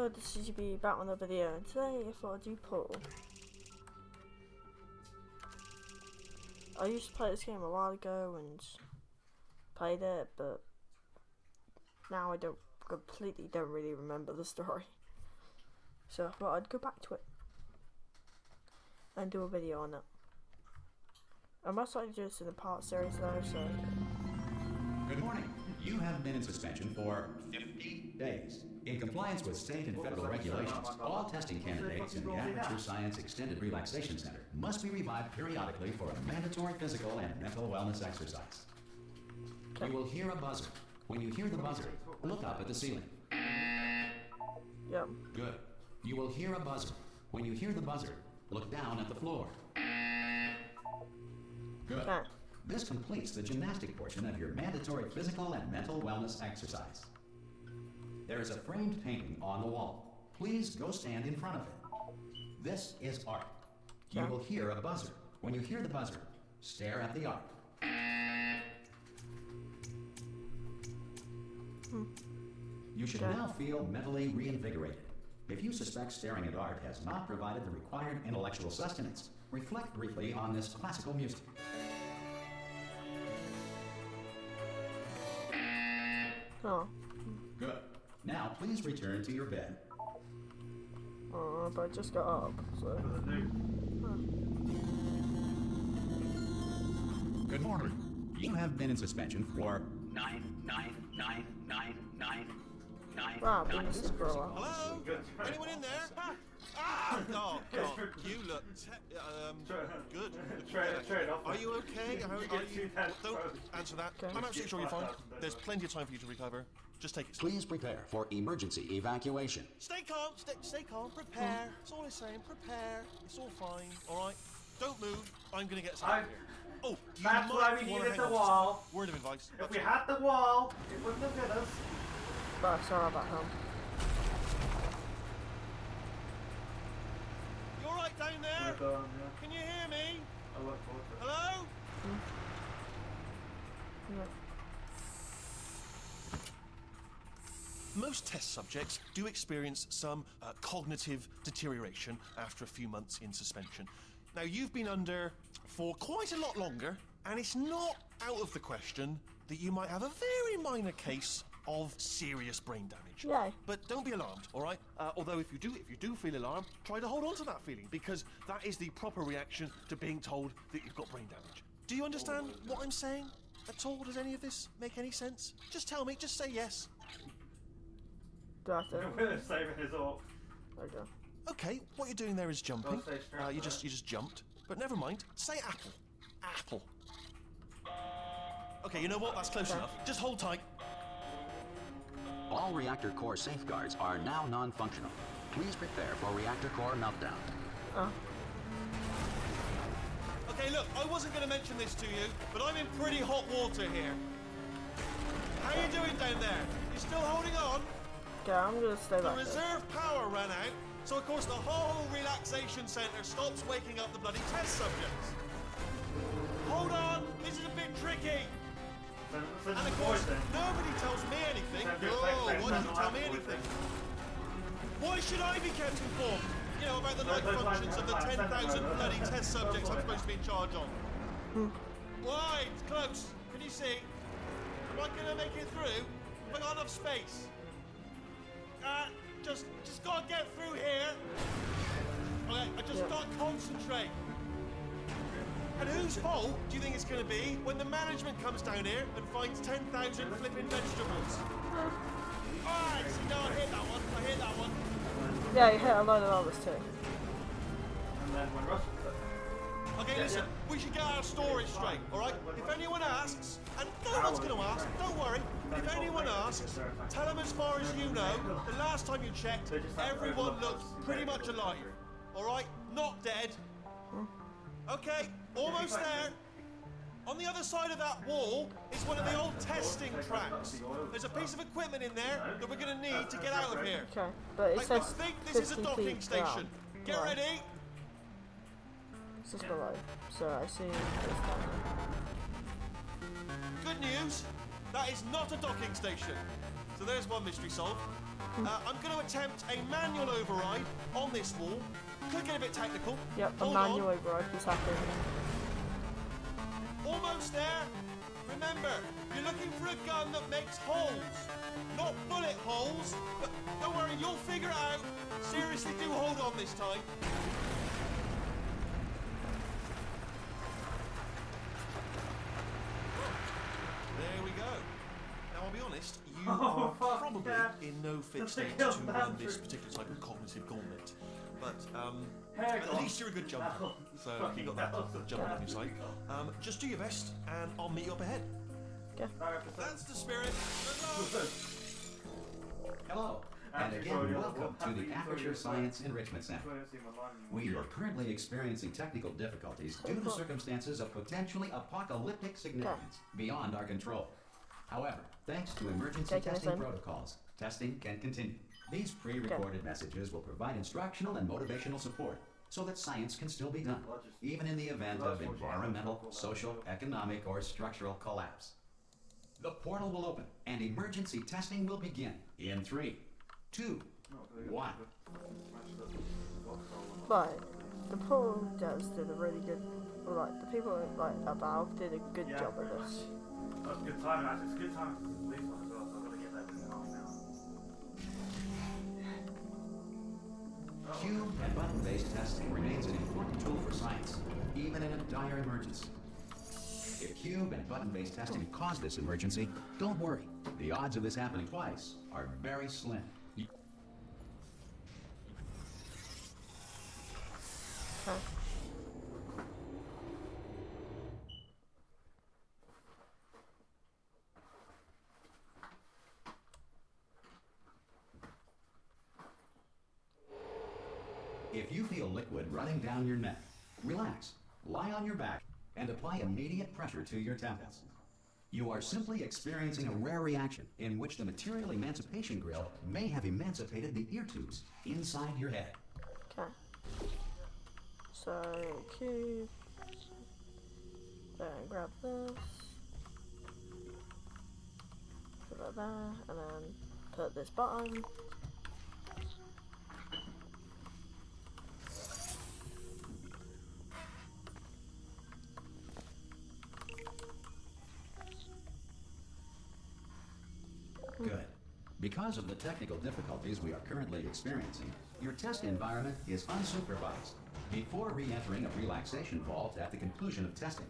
Hello, this is be back on the video, and today I thought I'd do Portal. I used to play this game a while ago and played it, but now I don't really remember the story. So I thought I'd go back to it and do a video on it. I most likely do this in a part series though, so. Good morning. You have been in suspension for 50 days. In compliance with state and federal regulations, all testing candidates in the Aperture Science Extended Relaxation Center must be revived periodically for a mandatory physical and mental wellness exercise. You will hear a buzzer. When you hear the buzzer, look up at the ceiling. Yep. Good. You will hear a buzzer. When you hear the buzzer, look down at the floor. Good. Okay. This completes the gymnastic portion of your mandatory physical and mental wellness exercise. There is a framed painting on the wall. Please go stand in front of it. This is art. You will hear a buzzer. When you hear the buzzer, stare at the art. You should now feel mentally reinvigorated. If you suspect staring at art has not provided the required intellectual sustenance, reflect briefly on this classical music. Oh. Good. Now please return to your bed. Oh, but I just got up, so. Good morning. You have been in suspension for 9. Wow, been this for a while. Hello? Anyone in there? Ah! Oh, God. You look good. Trade off. Are you okay? Are you? Don't answer that. Okay. I'm absolutely sure you're fine. There's plenty of time for you to recover. Just take it. Please prepare for emergency evacuation. Stay calm. Stay calm. Prepare. That's all I'm saying. Prepare. It's all fine. All right? Don't move. I'm going to get us out of here. Oh, you That's why we wanna needed hang the on. wall. Word of advice. If we had the wall, it wouldn't have hit us. But I saw about home. You all right down there? Can you hear me? I look forward to it. Hello? Yeah. Most test subjects do experience some cognitive deterioration after a few months in suspension. Now, you've been under for quite a lot longer, and it's not out of the question that you might have a very minor case of serious brain damage. Yay. But don't be alarmed, all right? Although if you do feel alarmed, try to hold on to that feeling, because that is the proper reaction to being told that you've got brain damage. Do you understand what I'm saying at all? Does any of this make any sense? Just tell me, just say yes. Do I have to? We're saving his up. Okay. Okay, what you're doing there is jumping. Don't say strap, You just jumped. But never mind. Say apple. Apple. Okay, you know what? That's close enough. Just hold tight. All reactor core safeguards are now non-functional. Please prepare for reactor core meltdown. Oh. Okay, look, I wasn't going to mention this to you, but I'm in pretty hot water here. How you doing down there? You still holding on? Okay, I'm gonna stay The back there. reserve power ran out, so of course the whole relaxation centre stops waking up the bloody test subjects. Hold on, this is a bit tricky. And of course, nobody tells me anything. Oh, why don't you tell me anything? Why should I be kept informed? You know, about the night functions of the 10,000 bloody test subjects I'm supposed to be in charge of. Why? It's close. Can you see? Am I going to make it through? Have I got enough space? Just gotta get through here. Okay, I just gotta concentrate. And whose fault do you think it's going to be when the management comes down here and finds 10,000 flipping vegetables? Alright, see, no, I hit that one. Yeah, you hit a load of others too. And then when Russell said, Okay, listen, we should get our story straight, alright? If anyone asks, and no one's going to ask, don't worry. If anyone asks, tell them as far as you know, the last time you checked, everyone looks pretty much alive. Alright? Not dead. Okay, almost there. On the other side of that wall is one of the old testing tracks. There's a piece of equipment in there that we're going to need to get out of here. Okay, but it I says think this is a 50 docking feet station. down. Get Right. ready. It's just below, so I see it's down Good news, that is not a docking station. So there's one mystery solved. I'm going to attempt a manual override on this wall. Could get a bit technical. Yep, a Hold manual on. override is happening. Almost there. Remember, you're looking for a gun that makes holes. Not bullet holes, but don't worry, you'll figure it out. Seriously, do hold on this time. There we go. Now, I'll be honest, you are probably in no fit state to run this particular type of cognitive gauntlet. But, at least you're a good jumper. So, you've got that jump on your side. Just do your best, and I'll meet you up ahead. Okay. That's the spirit. Good luck. Hello, and again, welcome to the Aperture Science Enrichment Center. We are currently experiencing technical difficulties due to circumstances of potentially apocalyptic significance beyond our control. However, thanks to emergency testing protocols, testing can continue. These pre-recorded messages will provide instructional and motivational support so that science can still be done, even in the event of environmental, social, economic, or structural collapse. The portal will open and emergency testing will begin in 3, 2, 1. Like, the poor devs did a really good, like, the people like at Valve did a good job of this. That's good timing, actually. It's good timing for the police one as well, so I've got to get there within half an hour. Cube and button-based testing remains an important tool for science, even in a dire emergency. If cube and button-based testing caused this emergency, don't worry. The odds of this happening twice are very slim. Okay. If you feel liquid running down your neck, relax, lie on your back, and apply immediate pressure to your temples. You are simply experiencing a rare reaction in which the material emancipation grill may have emancipated the ear tubes inside your head. Okay. So, cube. Then grab this. Put that there, and then put this button. Good. Because of the technical difficulties we are currently experiencing, your test environment is unsupervised. Before re-entering a relaxation vault at the conclusion of testing,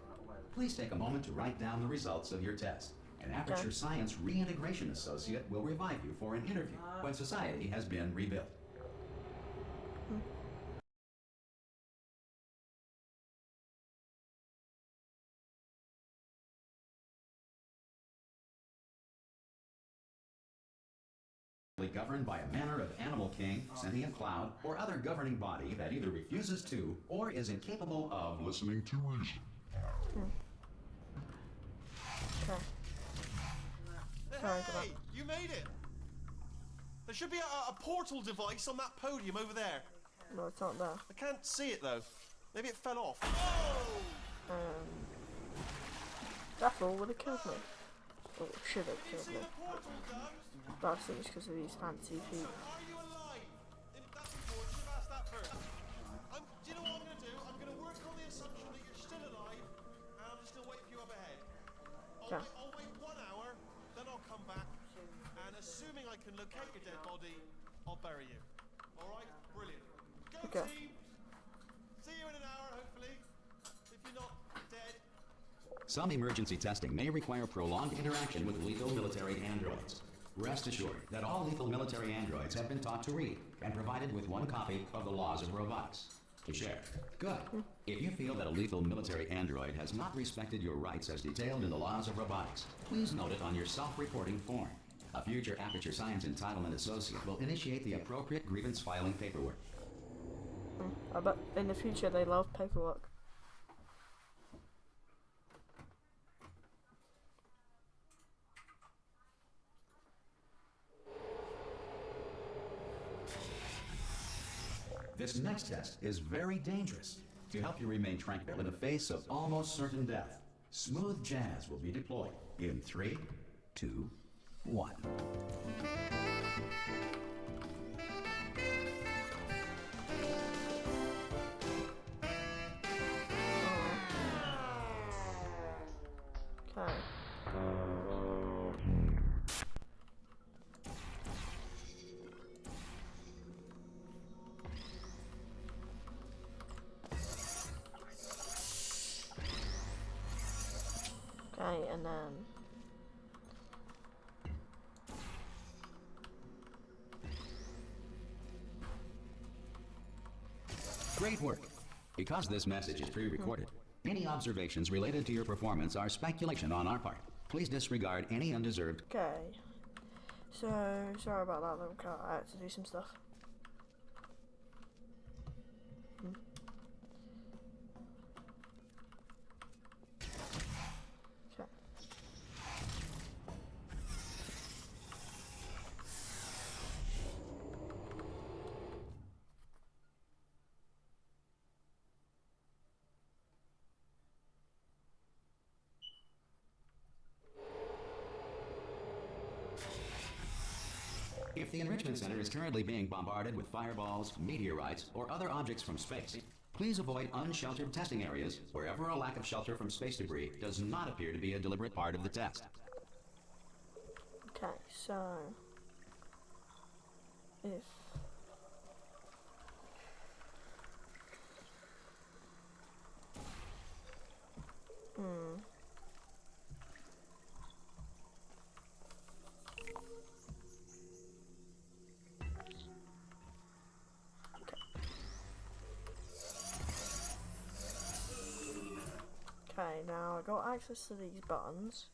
please take a moment to write down the results of your test. An Aperture Science Reintegration Associate will revive you for an interview when society has been rebuilt. Governed by a manner of animal king, sentient cloud, or other governing body that either refuses to or is incapable of listening to reason. Okay. Sorry for that. Hey, you made it. There should be a portal device on that podium over there. No, it's not there. I can't see it though. Maybe it fell off. Oh! That fall would have killed me. Or should have You killed see me. the portal, Doug? But I think it's because of these fancy feet. Are you alive? That's important. You've asked that first. Do you know what I'm going to do? I'm going to work on the assumption that you're still alive, and I'm just going to wait for you up ahead. I'll wait 1 hour, then I'll come back, and assuming I can locate your dead body, I'll bury you. All right? Brilliant. Go team. See you in an hour, hopefully. If you're not dead. Some emergency testing may require prolonged interaction with lethal military androids. Rest assured that all lethal military androids have been taught to read and provided with 1 copy of the Laws of Robotics to share. Good. If you feel that a lethal military android has not respected your rights as detailed in the Laws of Robotics, please note it on your self-reporting form. A future Aperture Science Entitlement Associate will initiate the appropriate grievance filing paperwork. I bet in the future they love paperwork. This next test is very dangerous. To help you remain tranquil in the face of almost certain death, smooth jazz will be deployed in 3, 2, 1. Okay. Okay, and then Great work. Because this message is pre-recorded, any observations related to your performance are speculation on our part. Please disregard any undeserved. okay. So sorry about that little cut. I had to do some stuff. Okay. If the Enrichment Center is currently being bombarded with fireballs, meteorites, or other objects from space, please avoid unsheltered testing areas wherever a lack of shelter from space debris does not appear to be a deliberate part of the test. Okay, so if okay, now I got access to these buttons.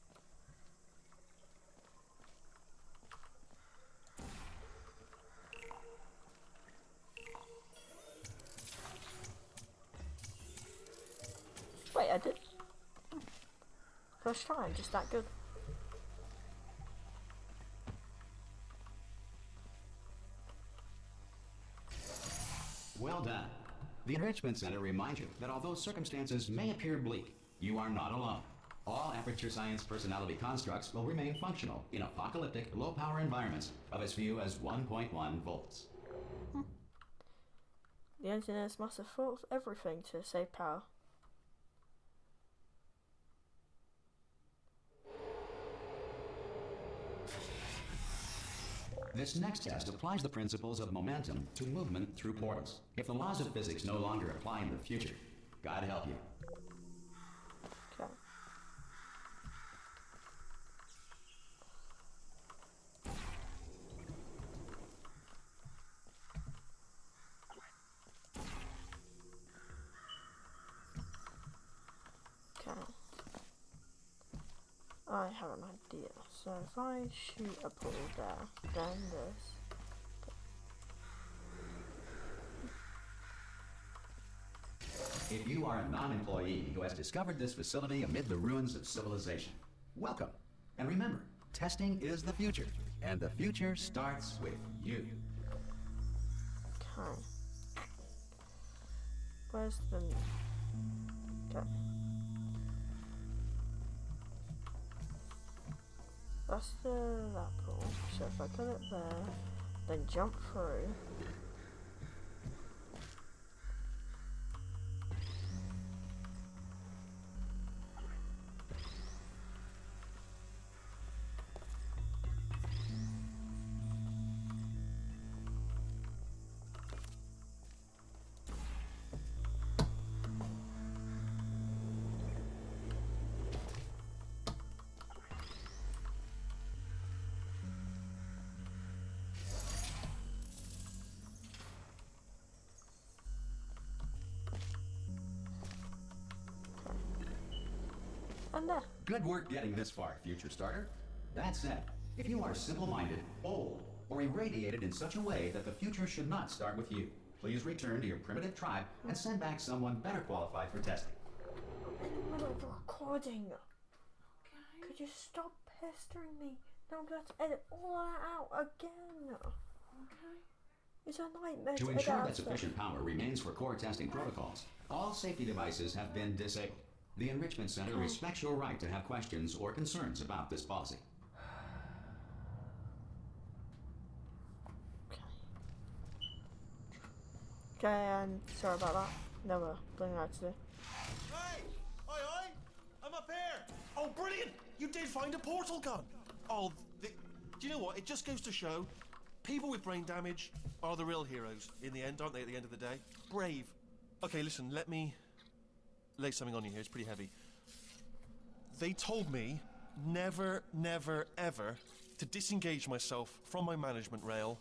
Wait, I did. First time, just that good. Well done. The Enrichment Center reminds you that although circumstances may appear bleak, you are not alone. All Aperture Science personality constructs will remain functional in apocalyptic, low-power environments of as few as 1.1 volts. The engineers must have thought of everything to save power. This next test applies the principles of momentum to movement through portals. If the laws of physics no longer apply in the future, God help you. Okay. Okay. I have an idea. So if I shoot a portal there, then this. If you are a non-employee who has discovered this facility amid the ruins of civilization, welcome. And remember, testing is the future, and the future starts with you. Okay. Where's the... Okay. That's that pool. So if I put it there, then jump through. And there. Good work getting this far, future starter. That said, if you are simple-minded, old, or irradiated in such a way that the future should not start with you, please return to your primitive tribe and send back someone better qualified for testing. I'm in the middle of the recording. Okay. Could you stop pestering me? Now I'm going to have to edit all that out again. Okay. It's a nightmare To edit ensure out that sufficient power remains for core testing protocols, all safety devices have been disabled. The Enrichment Center respects your right to have questions or concerns about this policy. Okay, and sorry about that. Never done that today. Hey! Oi, oi! I'm up here! Oh, brilliant! You did find a portal gun! Oh, do you know what? It just goes to show people with brain damage are the real heroes in the end, aren't they, at the end of the day? Brave. Okay, listen, let me lay something on you here. It's pretty heavy. They told me never, never, ever to disengage myself from my management rail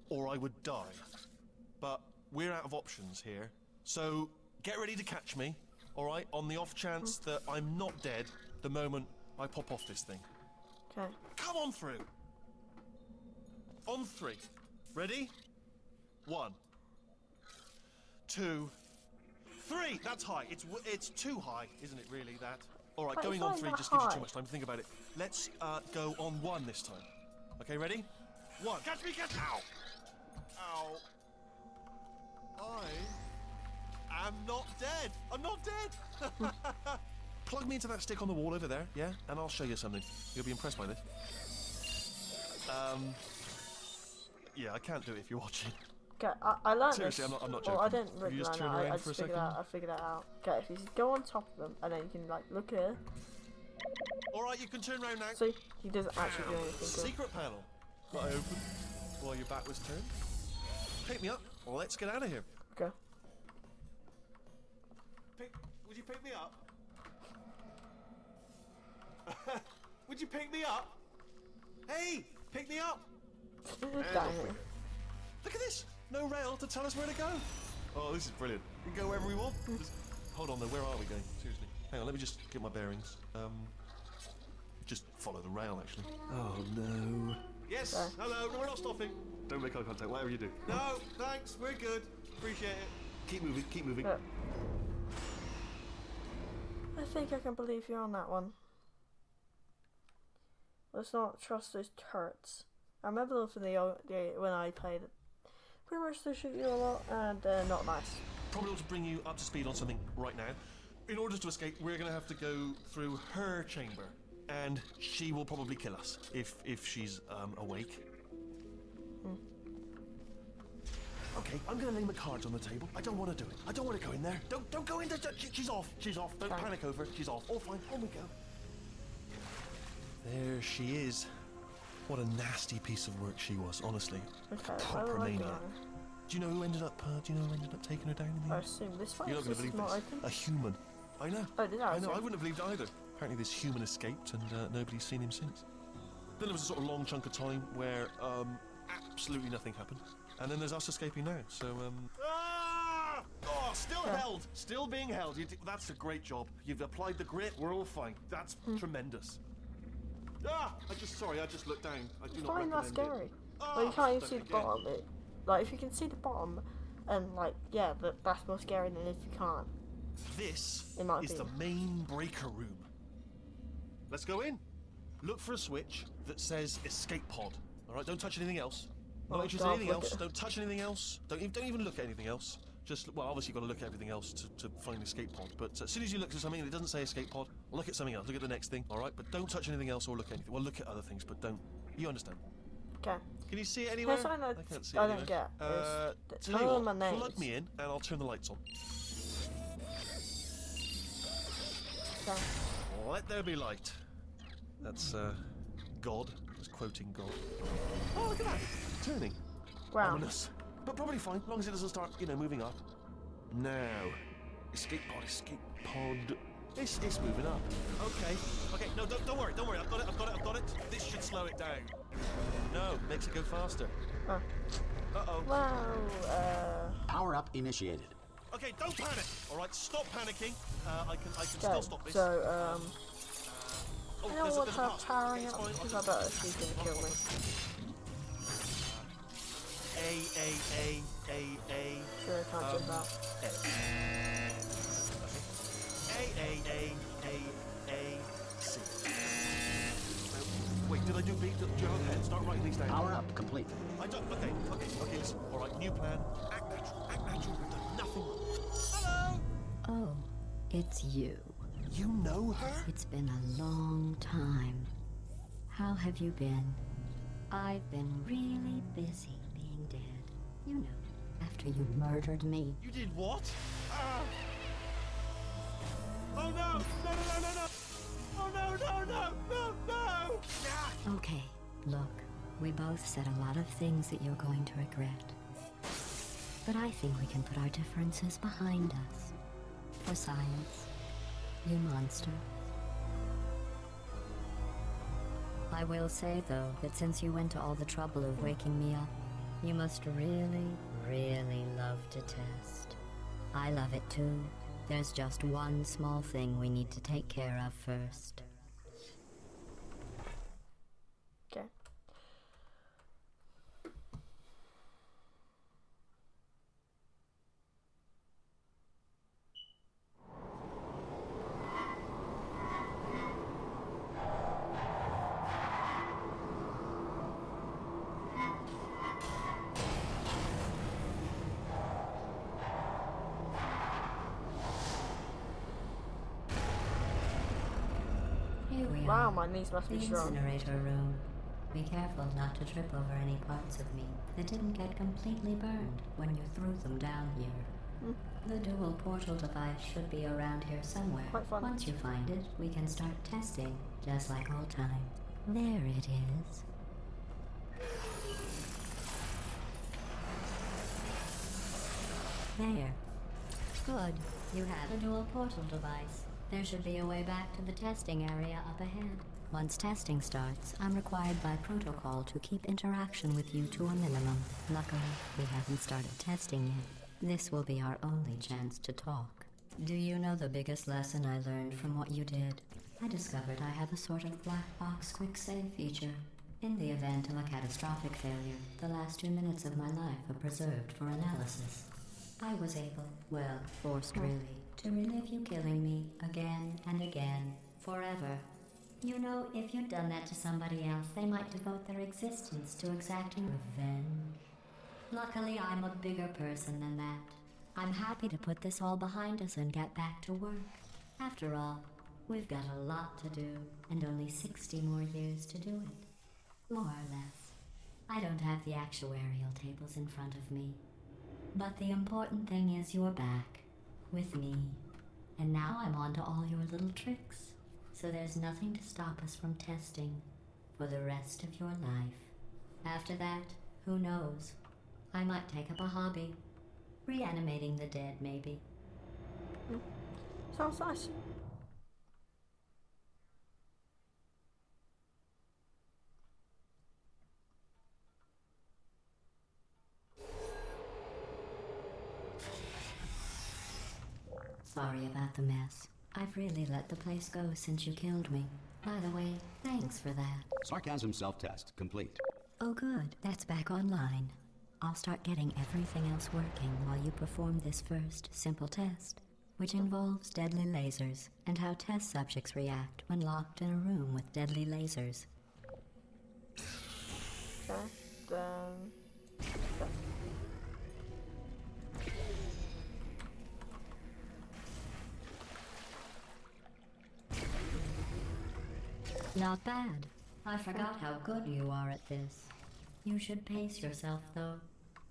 or I would die. But we're out of options here. So get ready to catch me, all right, on the off chance that I'm not dead the moment I pop off this thing. Okay. Come on through. On 3. Ready? 1, 2, 3. That's high. It's too high, isn't it? Really? That. All right. But Going it's on not 3 that just gives you high. too much time to think about it. Let's go on 1 this time. Okay. Ready? 1. Catch me! Catch! Ow! Ow! I am not dead. I'm not dead. Plug me into that stick on the wall over there, yeah? And I'll show you something. You'll be impressed by this. Yeah, I can't do it if you're watching. Okay, I learned Seriously, this. I'm not Well, I joking. didn't Will really you just learn turn it. around I for a just figured second? I figured that out. Okay, if you just go on top of them and then you can like look here. All right, you can turn around now. See, he doesn't actually do anything. Good. Secret panel that I opened while your back was turned. Pick me up. Let's get out of here. Okay. Would you pick me up? Would you pick me up? Hey, pick me up. Dang it. Look at this. No rail to tell us where to go. Oh, this is brilliant. We can go wherever we want. Hold on though, where are we going? Seriously. Hang on, let me just get my bearings. Just follow the rail actually. Oh no. Yes, hello, no, we're not stopping. Don't make eye contact, whatever you do. No, thanks, we're good. Appreciate it. Keep moving, keep moving. Yeah. I think I can believe you on that one. Let's not trust those turrets. I remember them from when I played it. Pretty much they shoot you a lot and they're not nice. Probably ought to bring you up to speed on something right now. In order to escape, we're going to have to go through her chamber. And she will probably kill us if she's awake. Okay, I'm going to lay my cards on the table. I don't want to do it. I don't want to go in there. Don't go in there. She's off. She's off. Don't panic over it. She's off. All fine. On we go. There she is. What a nasty piece of work she was, honestly. Okay, Proper maniac. Do you know who ended up? Taking her down in the I end? assume this one. You're not going to This is believe not this. open. A human. I know. Oh, did I know. see? I wouldn't have believed either. Apparently, this human escaped, and nobody's seen him since. Then there was a sort of long chunk of time where absolutely nothing happened, and then there's us escaping now. So Ah! Oh, still held, still being held. That's a great job. You've applied the grit. We're all fine. That's tremendous. Ah! I just looked down. I do not Find that recommend scary. it. Well, you can't even Don't see the again. bottom. Like if you can see the bottom, and like yeah, that's more scary than if you can't. This In my is the main breaker room. Let's go in. Look for a switch that says escape pod. All right, don't touch anything else. Not interested in anything else. Don't touch anything else. Don't even look at anything else. Just, well, obviously you've got to look at everything else to find the escape pod. But as soon as you look at something and it doesn't say escape pod, look at something else. Look at the next thing, all right? But don't touch anything else or look at anything. Well, look at other things, but don't. You understand? Okay. Can you see it anywhere? Here's something I can't see it I anywhere. don't get. Is Tell you none of what, my names. plug me in and I'll turn the lights on. Okay. Let there be light. That's, God. I was quoting God. Oh, look at that. Turning. Wow. Ominous. But probably fine, as long as it doesn't start, moving up. Now. Escape pod, escape pod. It's moving up. Okay, no, don't worry, I've got it. This should slow it down. No, makes it go faster. Oh. Uh-oh. Wow. Power up initiated. Okay, don't panic. All right, stop panicking. I can still Okay. stop this. So Oh, I don't there's want a her pass. powering Okay, up it's fine. because I bet she's gonna kill me. A. Sure, I can't jump out. A, C. Wait, did I do B? Do you have a pen? Start writing these down. Power up complete. I don't. Okay, listen. All right, new plan. Act natural. We've done nothing. Hello. Oh, it's you. You know her? It's been a long time. How have you been? I've been really busy being dead. You know, after after you murdered me. You did what? Oh no! No, no, no, no, no! Oh no, no, no, no, no! Ah! Okay, look, we both said a lot of things that you're going to regret. But I think we can put our differences behind us. For science, you monster. I will say, though, that since you went to all the trouble of waking me up, you must really, really love to test. I love it too. There's just one small thing we need to take care of first. Okay. Here we Wow, are. my knees must The be strong. incinerator room. Be careful not to trip over any parts of me that didn't get completely burned when you threw them down here. The dual portal device should be around here somewhere. Quite fun. Once you find it, we can start testing, just like old times. There it is. There. Good. You have a dual portal device. There should be a way back to the testing area up ahead. Once testing starts, I'm required by protocol to keep interaction with you to a minimum. Luckily, we haven't started testing yet. This will be our only chance to talk. Do you know the biggest lesson I learned from what you did? I discovered I have a sort of black box quick save feature. In the event of a catastrophic failure, the last 2 minutes of my life are preserved for analysis. I was able, well, forced really, to relive you killing me again and again, forever. You know, if you'd done that to somebody else, they might devote their existence to exacting revenge. Luckily, I'm a bigger person than that. I'm happy to put this all behind us and get back to work. After all, we've got a lot to do, and only 60 more years to do it. More or less. I don't have the actuarial tables in front of me. But the important thing is you're back, with me. And now I'm on to all your little tricks. So there's nothing to stop us from testing for the rest of your life. After that, who knows? I might take up a hobby. Reanimating the dead, maybe. Sounds nice. Sorry about the mess. I've really let the place go since you killed me. By the way, thanks for that. Sarcasm self-test complete. Oh good, that's back online. I'll start getting everything else working while you perform this first, simple test, which involves deadly lasers and how test subjects react when locked in a room with deadly lasers. Okay, then... Not bad. I forgot how good you are at this. You should pace yourself, though.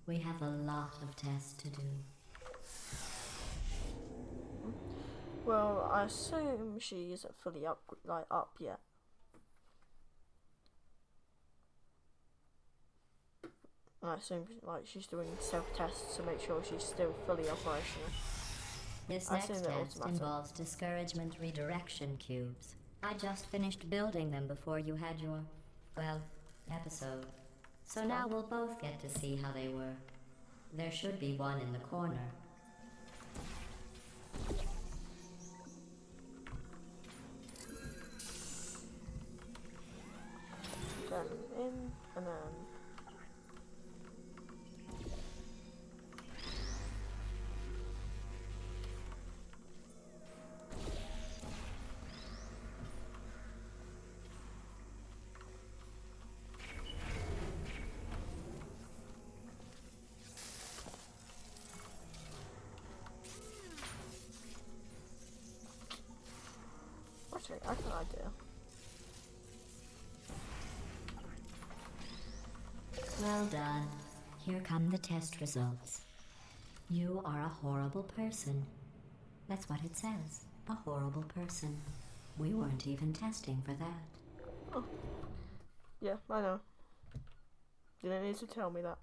We have a lot of tests to do. Well, I assume she isn't fully up yet. And I assume she's doing self-tests to make sure she's still fully operational. This I next assume they're test automatic. involves discouragement redirection cubes. I just finished building them before you had your, well, episode. So now we'll both get to see how they work. There should be one in the corner. Then in, and then... Actually, I have an idea. Well done. Here come the test results. You are a horrible person. That's what it says. A horrible person. We weren't even testing for that. Oh. Yeah, I know. You didn't need to tell me that.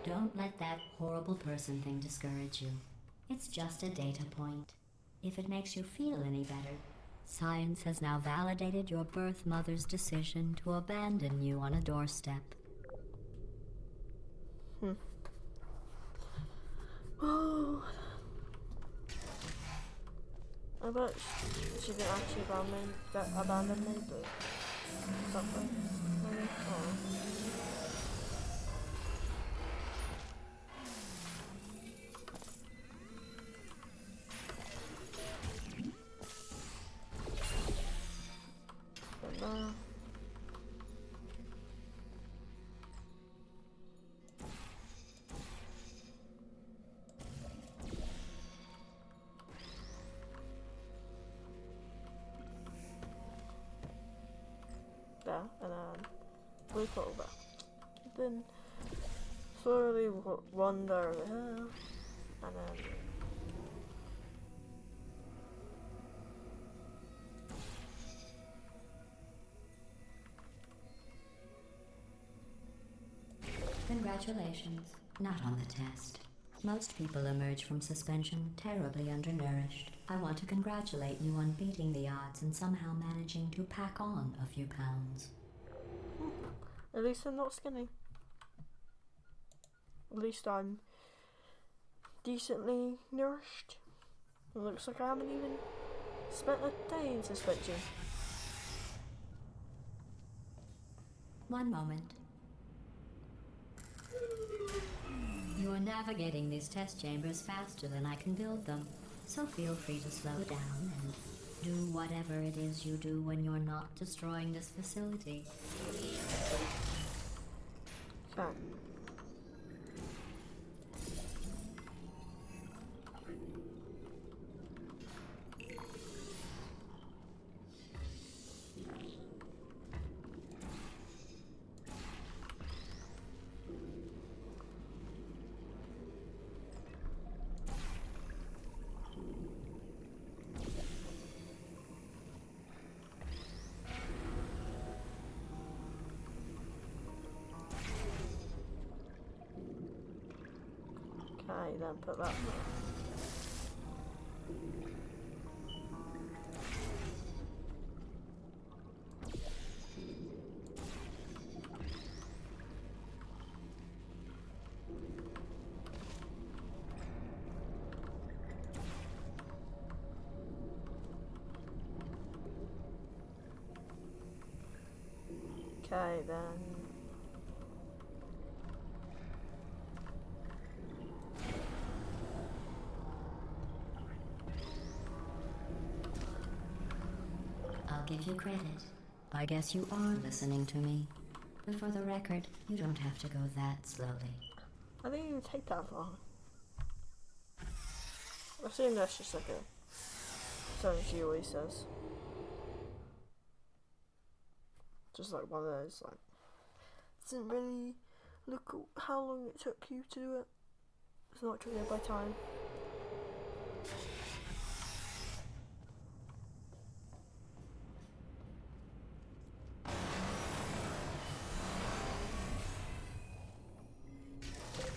Don't let that horrible person thing discourage you. It's just a data point. If it makes you feel any better, science has now validated your birth mother's decision to abandon you on a doorstep. Oh. I bet she didn't actually abandon me, but something. Maybe? Oh. But no. There, and then loop over. Then slowly wander over here, and then Congratulations. Not on the test. Most people emerge from suspension terribly undernourished. I want to congratulate you on beating the odds and somehow managing to pack on a few pounds. at least I'm not skinny. At least I'm decently nourished. It looks like I haven't even spent a day in suspension. One moment. You are navigating these test chambers faster than I can build them, so feel free to slow down and do whatever it is you do when you're not destroying this facility. Okay. Okay, then put that there. Okay, then. I'll give you credit. I guess you are listening to me. But for the record, you don't have to go that slowly. I didn't even take that long. I assume that's just like a something she always says. Just like one of those, like, didn't really look at how long it took you to do it. It's not triggered by time.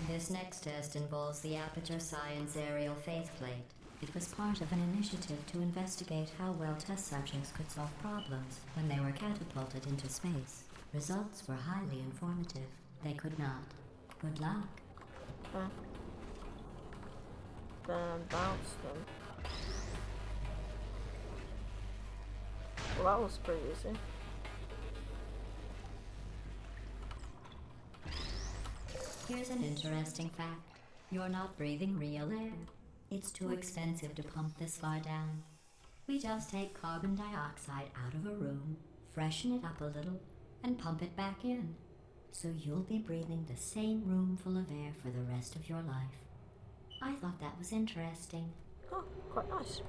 This next test involves the Aperture Science Aerial Faceplate. It was part of an initiative to investigate how well test subjects could solve problems when they were catapulted into space. Results were highly informative. They could not. Good luck. Okay. Then bounce them. Well, that was pretty easy. Here's an interesting fact. You're not breathing real air. It's too expensive to pump this far down. We just take carbon dioxide out of a room, freshen it up a little, and pump it back in. So you'll be breathing the same room full of air for the rest of your life. I thought that was interesting. Oh, quite nice.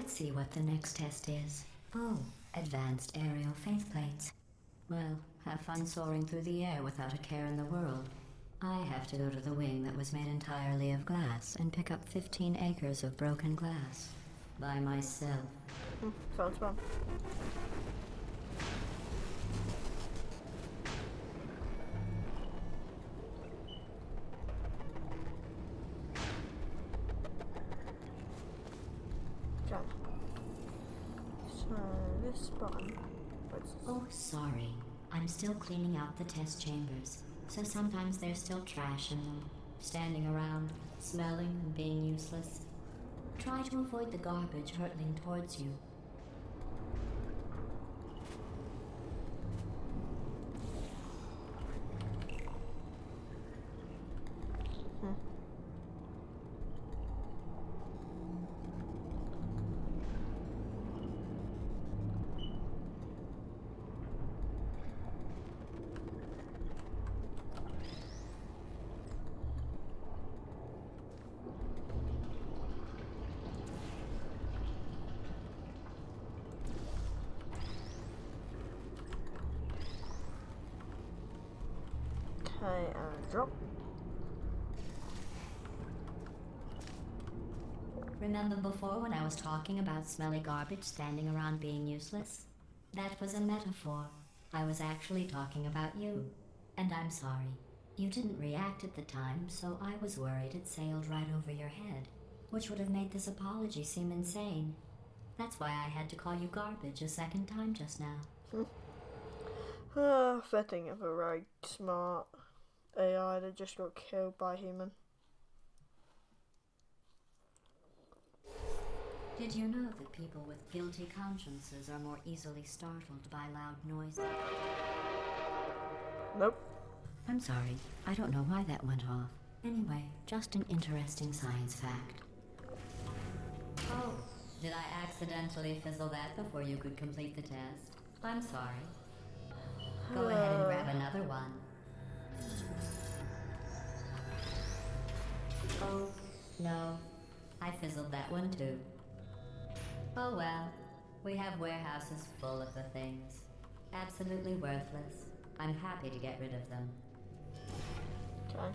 Let's see what the next test is. Oh, advanced aerial faith plates. Well, have fun soaring through the air without a care in the world. I have to go to the wing that was made entirely of glass and pick up 15 acres of broken glass. By myself. Sounds fun. Okay. So this button. Oh, sorry. I'm still cleaning out the test chambers, so sometimes there's still trash in them, standing around, smelling and being useless. Try to avoid the garbage hurtling towards you. Okay, and drop. Remember before when I was talking about smelly garbage standing around being useless? That was a metaphor. I was actually talking about you. And I'm sorry. You didn't react at the time, so I was worried it sailed right over your head, which would have made this apology seem insane. That's why I had to call you garbage a second time just now. Fitting of a very smart AI that just got killed by a human. Did you know that people with guilty consciences are more easily startled by loud noises? Nope. I'm sorry. I don't know why that went off. Anyway, just an interesting science fact. Oh, did I accidentally fizzle that before you could complete the test? I'm sorry. Go ahead and grab another one. Oh, no. I fizzled that one too. Oh well. We have warehouses full of the things. Absolutely worthless. I'm happy to get rid of them. Okay.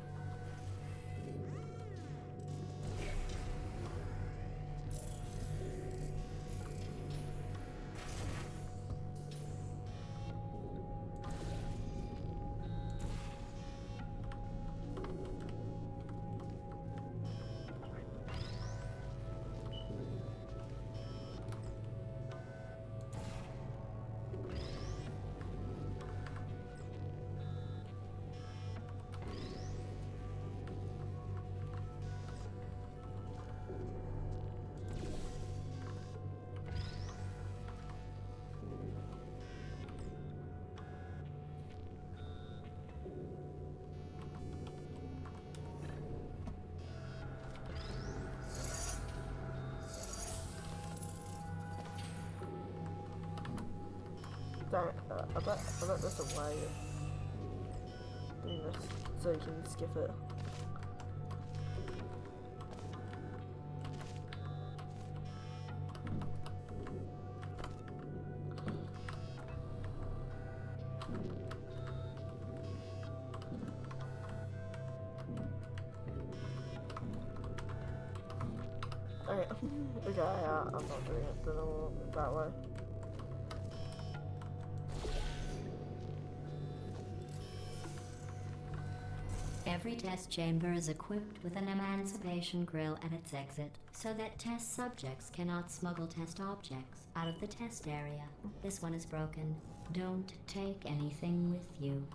I bet there's a way of doing this so you can skip it. Okay, okay, I'm not doing it that way. Every test chamber is equipped with an emancipation grill at its exit, so that test subjects cannot smuggle test objects out of the test area. This one is broken. Don't take anything with you.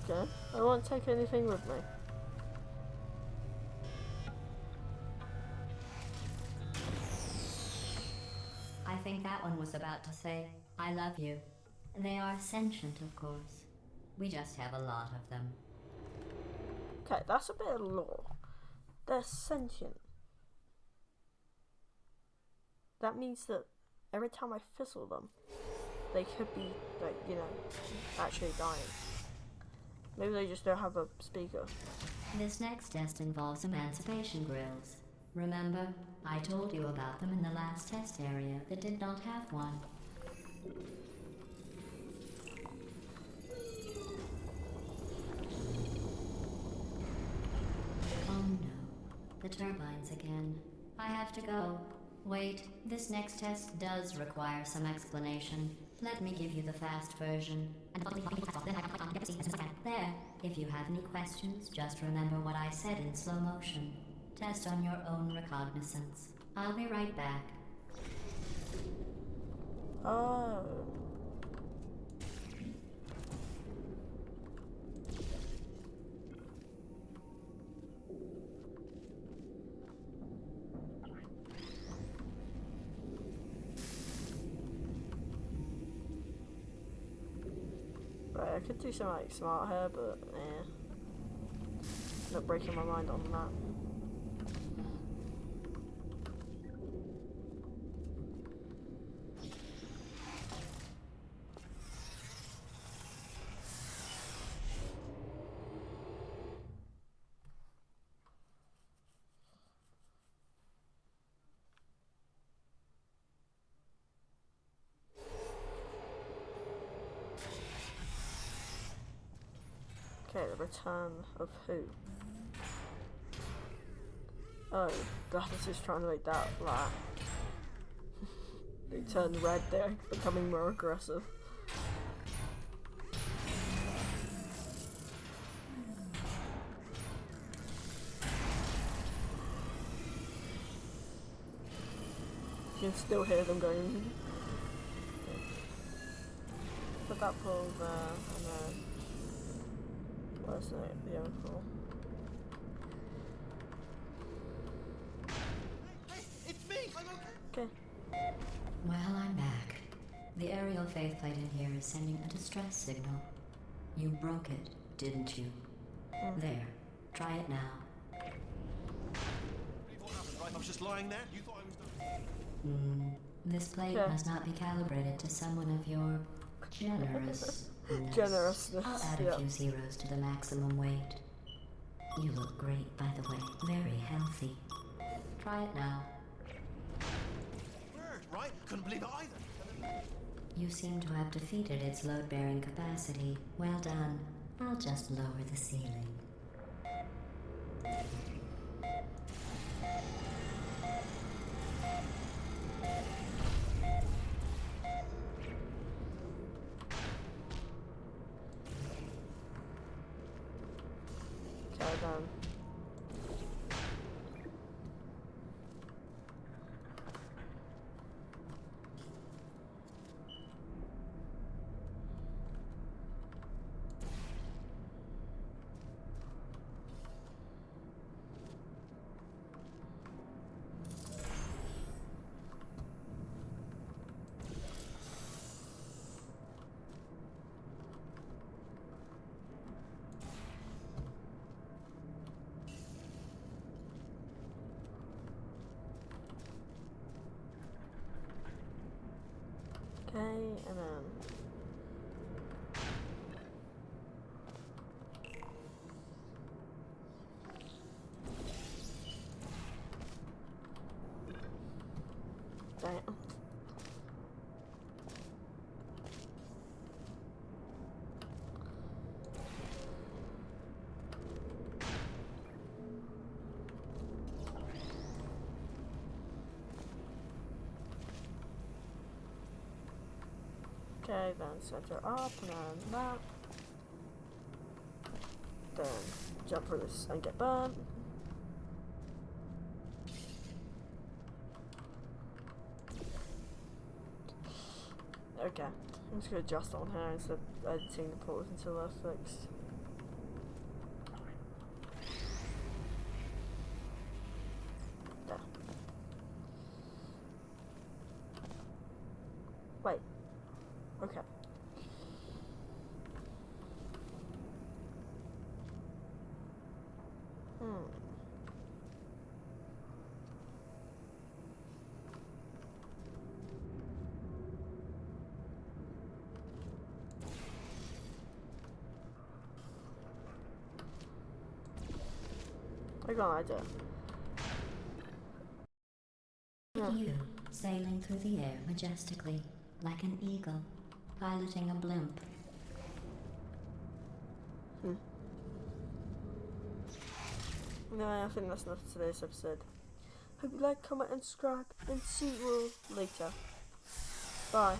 Okay, I won't take anything with me. I think that one was about to say, I love you. They are sentient, of course. We just have a lot of them. Okay, that's a bit of lore. They're sentient. That means that every time I fizzle them, they could be, like, you know, actually dying. Maybe they just don't have a speaker. This next test involves emancipation grills. Remember, I told you about them in the last test area that did not have one. Oh no, the turbines again. I have to go. Wait, this next test does require some explanation. Let me give you the fast version. There, if you have any questions, just remember what I said in slow motion. Test on your own recognizance. I'll be right back. Oh. Right, I could do something like smart hair, but not breaking my mind on that. Okay, the return of who? Oh, that's just trying to make that flat. They turned red, they're becoming more aggressive. You can still hear them going. Put that pole there, and then where's the other pole? Hey, it's me! I'm okay! Okay. Well, I'm back. The aerial faith plate in here is sending a distress signal. You broke it, didn't you? There. Try it now. What happened, right? I was just lying there. You thought I was done. This plate Okay. must not be calibrated to someone of your generousness. Generousness, I'll add yeah. a few zeros to the maximum weight. You look great, by the way. Very healthy. Try it now. Bird, right? Couldn't believe it either. You seem to have defeated its load-bearing capacity. Well done. I'll just lower the ceiling. Okay, then. Okay, and then damn. Okay, then center up, and then that. Then jump for this and get burned. Okay, I'm just gonna adjust on here instead of editing the pause until they're fixed. There. Wait. Okay. I got an idea. Yeah. You, sailing through the air majestically, like an eagle, piloting a blimp. Anyway, I think that's enough for today's episode. Hope you like, comment, and subscribe, and see you all later. Bye.